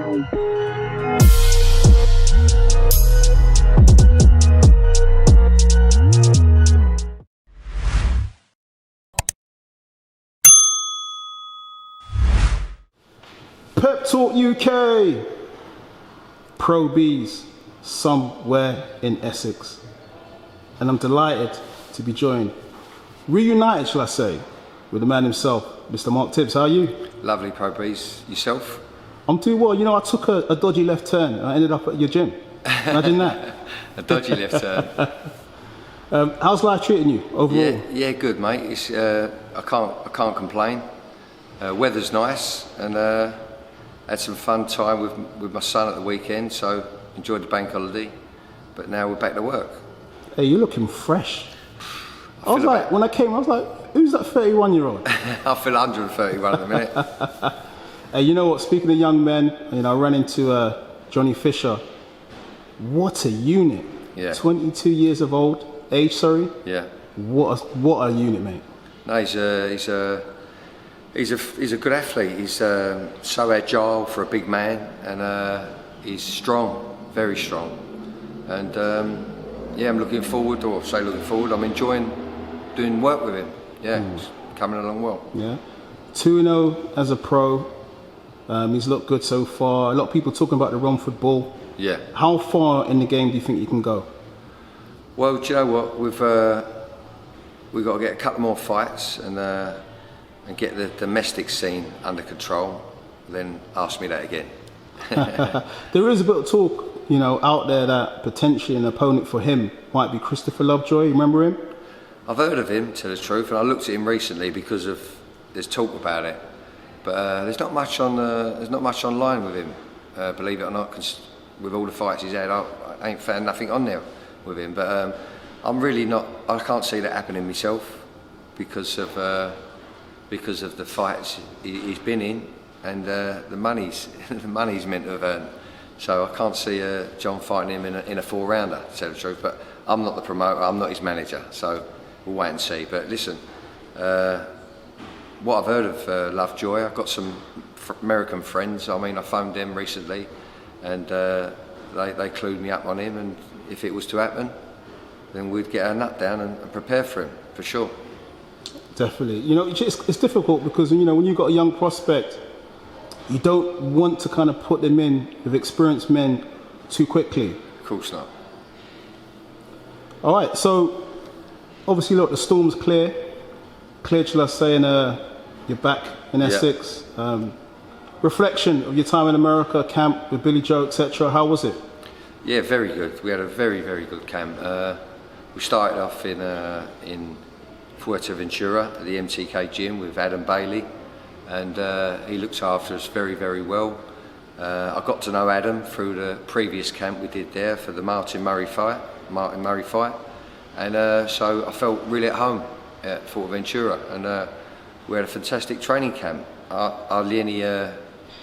Pep Talk UK, Pro B's somewhere in Essex, and I'm delighted to be joined, reunited shall I say, with the man himself, Mr. Mark Tibbs. How are you? Lovely, Pro B's. Yourself? I'm doing well. You know, I took a dodgy left turn and I ended up at your gym. Imagine that. A dodgy left turn. How's life treating you overall? Yeah, good, mate. It's, I can't complain. Weather's nice, and had some fun time with my son at the weekend, so enjoyed the bank holiday. But now we're back to work. Hey, you're looking fresh. I was like, when I came, I was like, who's that 31-year-old? I feel 131 at the minute. Hey, you know what? Speaking of young men, you know, I ran into Johnny Fisher. What a unit! Yeah. 22 years of age. Sorry. Yeah. What a unit, mate. No, he's a good athlete. He's so agile for a big man, and he's strong, very strong. And yeah, I'm looking forward. I'm enjoying doing work with him. Yeah, it's coming along well. Yeah. 2-0 as a pro. He's looked good so far. A lot of people talking about the Romford Bull. Yeah. How far in the game do you think you can go? Well, do you know what? We've got to get a couple more fights and get the domestic scene under control. Then ask me that again. There is a bit of talk, you know, out there that potentially an opponent for him might be Christopher Lovejoy. You remember him? I've heard of him, to tell the truth, and I looked at him recently because there's talk about it. But there's not much online with him, believe it or not. Cause with all the fights he's had, I ain't found nothing on there with him. But I'm really not. I can't see that happening myself because of the fights he's been in and the money's meant to have earned. So I can't see John fighting him in a 4-rounder, to tell the truth. But I'm not the promoter. I'm not his manager. So we'll wait and see. But listen. What I've heard of Lovejoy, I've got some American friends. I mean, I phoned them recently, and they clued me up on him. And if it was to happen, then we'd get our nut down and prepare for him, for sure. Definitely. You know, it's difficult because, you know, when you've got a young prospect, you don't want to kind of put them in with experienced men too quickly. Of course not. All right, so obviously, look, the storm's cleared, shall I say, and you're back in Essex. Yeah. Reflection of your time in America, camp with Billy Joe, etc. How was it? Yeah, very good. We had a very, very good camp. We started off in Fuerteventura at the MTK gym with Adam Bailey, and he looked after us very, very well. I got to know Adam through the previous camp we did there for the Martin Murray fight, and so I felt really at home at Fuerteventura, and we had a fantastic training camp. Hardly any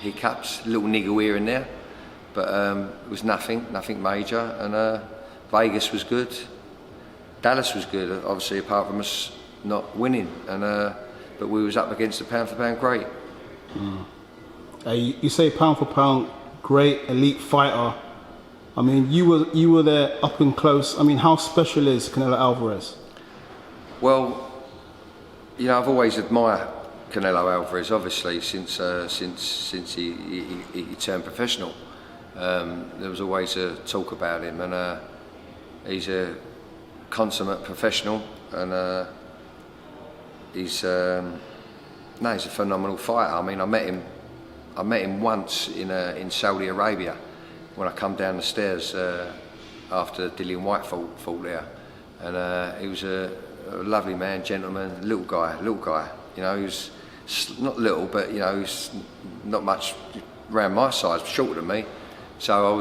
hiccups, little niggle here and there, but it was nothing major. And Vegas was good, Dallas was good, obviously apart from us not winning, and but we was up against a pound for pound great. You say pound for pound great elite fighter. I mean, you were there up and close. I mean, how special is Canelo Alvarez? Well, you know, I've always admired Canelo Alvarez, obviously, since he turned professional. There was always a talk about him, and he's a consummate professional, and he's a phenomenal fighter. I mean, I met him once in Saudi Arabia when I come down the stairs after Dillian White fought there, and he was a lovely man, gentleman, little guy. You know, he was not little, but you know, he's not much around my size, shorter than me. So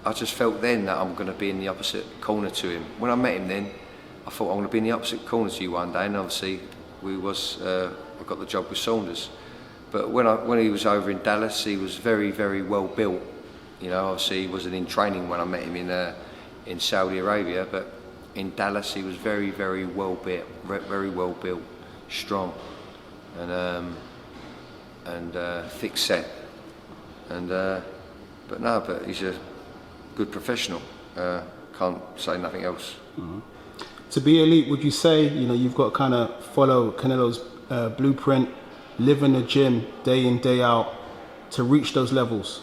I just felt then that I'm going to be in the opposite corner to him. When I met him then, I thought I'm going to be in the opposite corner to you one day, and obviously I got the job with Saunders. But when he was over in Dallas, he was very, very well built. You know, obviously he wasn't in training when I met him in Saudi Arabia, but in Dallas he was very, very well built, strong, and thick set. And but he's a good professional. Can't say nothing else. To be elite, would you say, you know, you've got to kind of follow Canelo's blueprint, live in the gym day in, day out to reach those levels?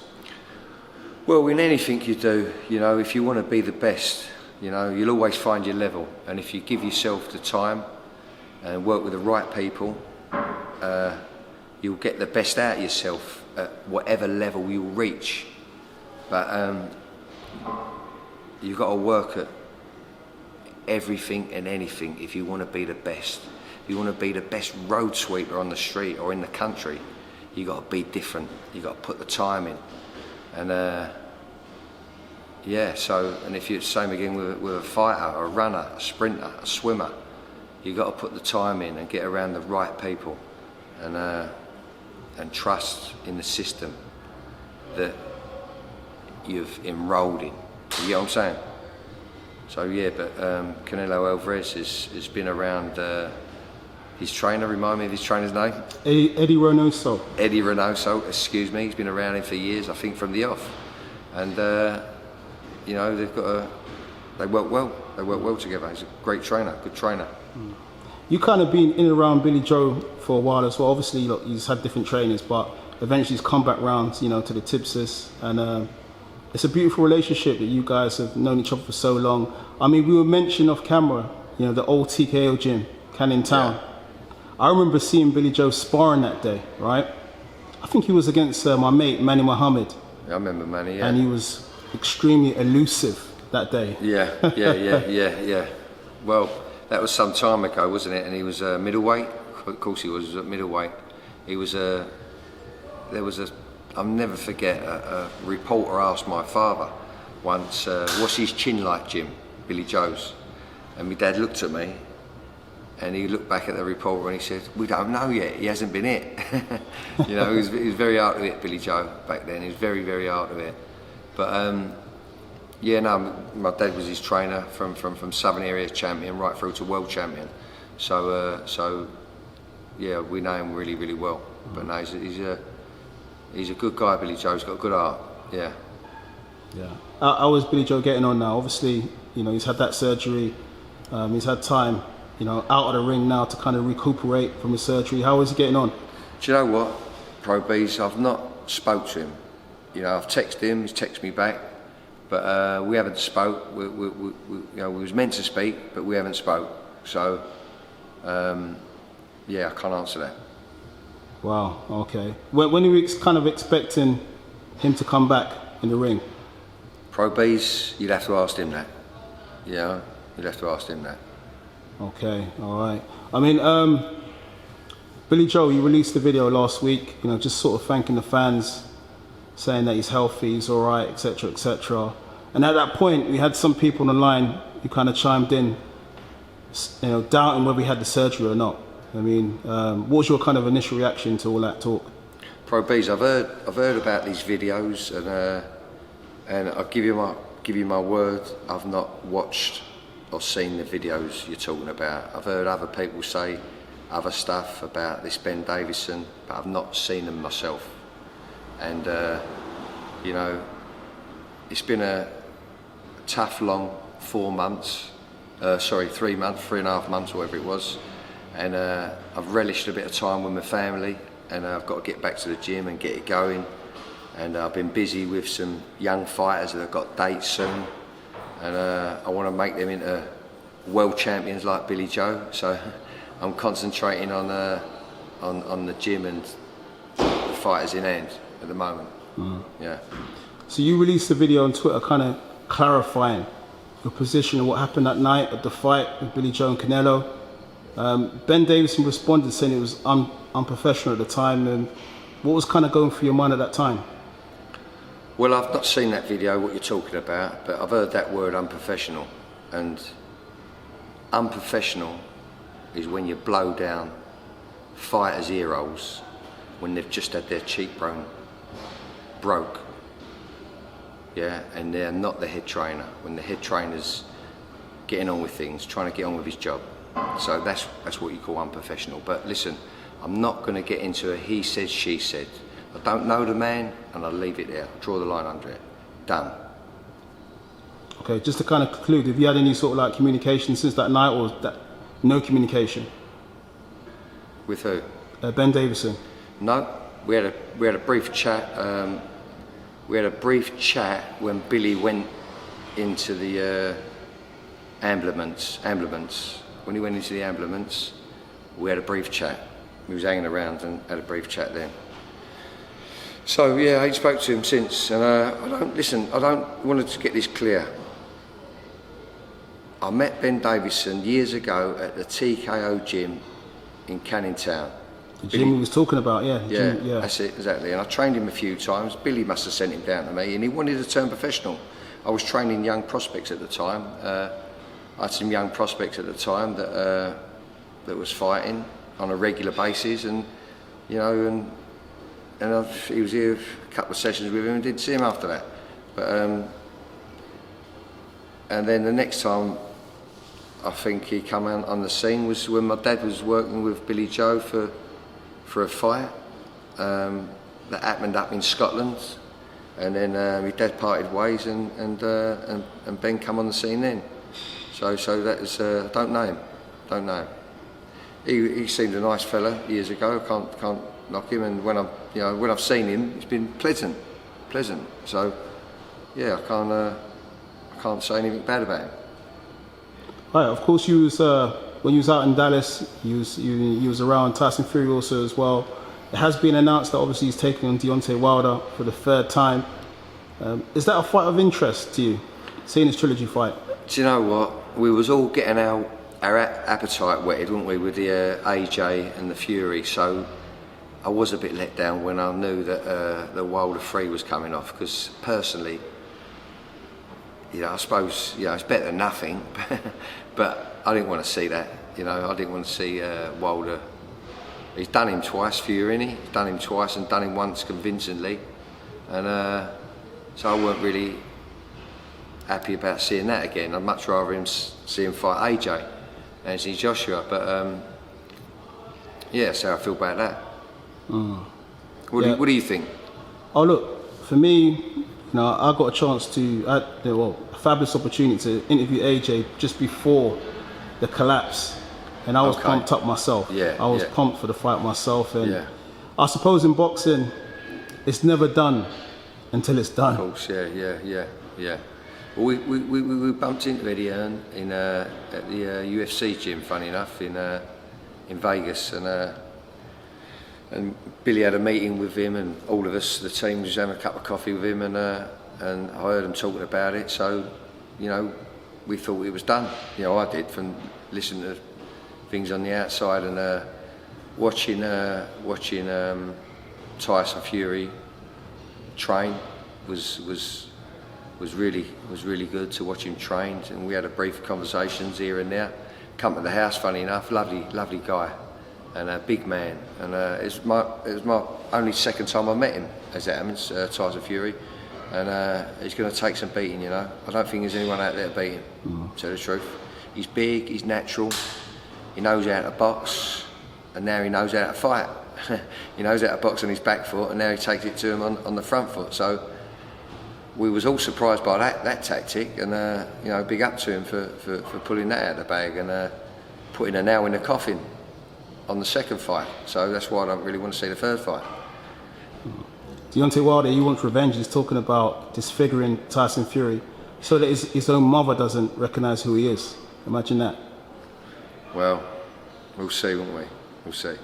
Well, in anything you do, you know, if you want to be the best, you know, you'll always find your level. And if you give yourself the time and work with the right people, you'll get the best out of yourself at whatever level you'll reach. But you've got to work at everything and anything if you want to be the best. If you want to be the best road sweeper on the street or in the country, you've got to be different. You've got to put the time in. And yeah, so, and if you're the same again with a fighter, a runner, a sprinter, a swimmer, you've got to put the time in and get around the right people and trust in the system that you've enrolled in. You get what I'm saying? So yeah, but Canelo Alvarez has been around. His trainer, remind me of his trainer's name? Eddie Reynoso. Eddie Reynoso, excuse me. He's been around him for years, I think, from the off. And you know, they work well. They work well together. He's a great trainer, good trainer. You kind of been in and around Billy Joe for a while as well. Obviously, look, he's had different trainers, but eventually he's come back round, you know, to the Tibbs, and it's a beautiful relationship that you guys have known each other for so long. I mean, we were mentioning off camera, you know, the old TKO gym, Canning Town. Yeah. I remember seeing Billy Joe sparring that day, right? I think he was against my mate, Manny Muhammad. Yeah, I remember Manny, yeah. And he was extremely elusive that day. Yeah. Well, that was some time ago, wasn't it? And he was middleweight. Of course he was at middleweight. He was I'll never forget, a reporter asked my father once, what's his chin like, Jim? Billy Joe's. And my dad looked at me and he looked back at the reporter and he said, we don't know yet, he hasn't been hit. You know, he was very hard to hit, Billy Joe, back then. He was very, very hard to hit. But yeah, no, my dad was his trainer from Southern Area champion right through to world champion. So yeah, we know him really, really well. But no, he's a good guy, Billy Joe. He's got a good heart. Yeah. Yeah. How is Billy Joe getting on now? Obviously, you know, he's had that surgery. He's had time, you know, out of the ring now to kind of recuperate from his surgery. How is he getting on? Do you know what, Pro B's? I've not spoke to him. You know, I've texted him. He's texted me back, but we haven't spoke. We you know, we was meant to speak, but we haven't spoke. So, yeah, I can't answer that. Wow, okay. When are you kind of expecting him to come back in the ring? Pro B's, you'd have to ask him that. Yeah, you'd have to ask him that. Okay, all right. I mean, Billy Joe, you released a video last week, you know, just sort of thanking the fans, saying that he's healthy, he's all right, etc., etc. And at that point, we had some people on the line who kind of chimed in, you know, doubting whether he had the surgery or not. I mean, what was your kind of initial reaction to all that talk? Pro B's, I've heard about these videos, and I'll give you my word, I've not watched or seen the videos you're talking about. I've heard other people say other stuff about this Ben Davison, but I've not seen them myself. And you know, it's been a tough, long 4 months. 3 months, 3.5 months, whatever it was. And I've relished a bit of time with my family, and I've got to get back to the gym and get it going. And I've been busy with some young fighters that have got dates soon, and I want to make them into world champions like Billy Joe. So I'm concentrating on the gym and the fighters in hand at the moment. Yeah. So you released a video on Twitter, kind of clarifying your position and what happened that night at the fight with Billy Joe and Canelo. Ben Davison responded saying it was unprofessional at the time. And what was kind of going through your mind at that time? Well, I've not seen that video, what you're talking about, but I've heard that word unprofessional. And unprofessional is when you blow down fighters' ear holes when they've just had their cheekbone broke. Yeah, and they're not the head trainer, when the head trainer's getting on with things, trying to get on with his job. So that's what you call unprofessional. But listen, I'm not going to get into a he said, she said. I don't know the man, and I leave it there. Draw the line under it. Done. Okay, just to kind of conclude, have you had any sort of like communication since that night, or that no communication? With who? Ben Davison. No, we had a brief chat. We had a brief chat when Billy went into the ambulance. When he went into the ambulance, we had a brief chat. He was hanging around and had a brief chat then. So yeah, I ain't spoke to him since, and I don't want to get this clear. I met Ben Davison years ago at the TKO gym in Canning Town. The gym he was talking about, yeah. Yeah, Gym, yeah, that's it, exactly. And I trained him a few times. Billy must have sent him down to me, and he wanted to turn professional. I was training young prospects at the time. I had some young prospects at the time that was fighting on a regular basis, and you know, and he was here a couple of sessions with him and didn't see him after that. But and then the next time I think he come on the scene was when my dad was working with Billy Joe for a fight that happened up in Scotland, and then my dad parted ways, and Ben come on the scene then. So that is don't know him. He seemed a nice fella years ago. I can't knock him, and when I've seen him, it's been pleasant. So yeah, I can't say anything bad about him. Right, of course, you was when you was out in Dallas, you was around Tyson Fury also as well. It has been announced that obviously he's taking on Deontay Wilder for the third time. Is that a fight of interest to you, seeing his trilogy fight? Do you know what? We was all getting our appetite whetted, weren't we, with the AJ and the Fury. So I was a bit let down when I knew that the Wilder 3 was coming off, because personally, you know, I suppose, you know, it's better than nothing, but I didn't want to see that. You know, I didn't want to see Wilder. He's done him twice, Fury, innit? He's done him twice and done him once convincingly, and so I weren't really happy about seeing that again. I'd much rather see him fight AJ than see Joshua. But yeah, that's how I feel about that. What do you think? Oh look, for me, you know, I got a chance to, a fabulous opportunity to interview AJ just before the collapse, and I was pumped up myself. Yeah, I was pumped for the fight myself, and yeah. I suppose in boxing, it's never done until it's done. Of course, yeah. Well, we bumped into Eddie Hearn at the UFC gym, funny enough, in Vegas, and Billy had a meeting with him, and all of us, the team, was having a cup of coffee with him, and I heard them talking about it. So, you know, we thought it was done. You know, I did, from listening to things on the outside and watching Tyson Fury train was really good to watch him train, and we had a brief conversations here and there. Come to the house, funny enough, lovely guy, and a big man, and it was my only second time I met him, as it happens, Tyson Fury, and he's going to take some beating, you know. I don't think there's anyone out there to beat him, to tell the truth. He's big, he's natural, he knows how to box, and now he knows how to fight. He knows how to box on his back foot, and now he takes it to him on the front foot. So we was all surprised by that tactic, and you know, big up to him for pulling that out of the bag and putting a nail in the coffin on the second fight. So that's why I don't really want to see the third fight. Deontay Wilder, he wants revenge. He's talking about disfiguring Tyson Fury so that his own mother doesn't recognise who he is. Imagine that. Well, we'll see, won't we? We'll see.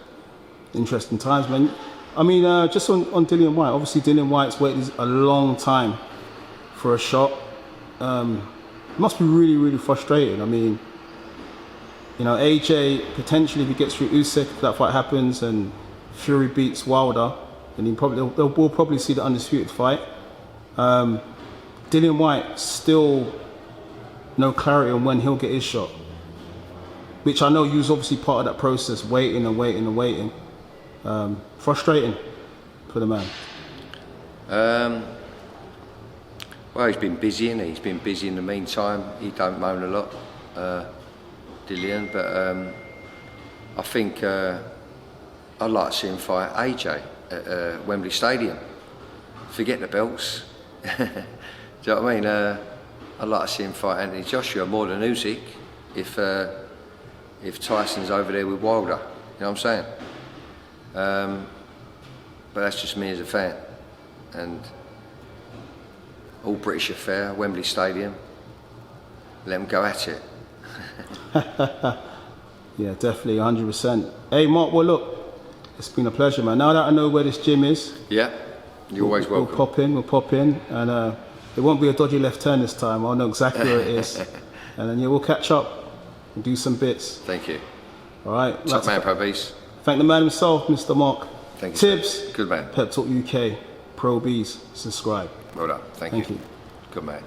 Interesting times, man. I mean, just on Dillian Whyte, obviously Dillian Whyte's waited a long time for a shot. Must be really frustrating. I mean, you know, AJ, potentially if he gets through Usyk, if that fight happens and Fury beats Wilder, then we'll probably see the undisputed fight. Dillian Whyte, still no clarity on when he'll get his shot, which I know you was obviously part of that process, waiting. Frustrating for the man. Well, he's been busy, and he's been busy in the meantime. He don't moan a lot, Dillian, but I think I'd like to see him fight AJ. at Wembley Stadium. Forget the belts. Do you know what I mean? I'd like to see him fight Anthony Joshua more than Usyk if Tyson's over there with Wilder. You know what I'm saying? But that's just me as a fan. And all British affair, Wembley Stadium. Let them go at it. Yeah, definitely, 100%. Hey, Mark, well, look, it's been a pleasure, man. Now that I know where this gym is, Yeah, you're always welcome. we'll pop in, and it won't be a dodgy left turn this time. I'll know exactly where it is. And then, yeah, we'll catch up and do some bits. Thank you. All right. Top man, Pro Beast. Thank the man himself, Mr. Mark. Thank you. Tibbs. Sir. Good man. Pep Talk UK. Pro Bees. Subscribe. Well done. Thank you. you. Good man.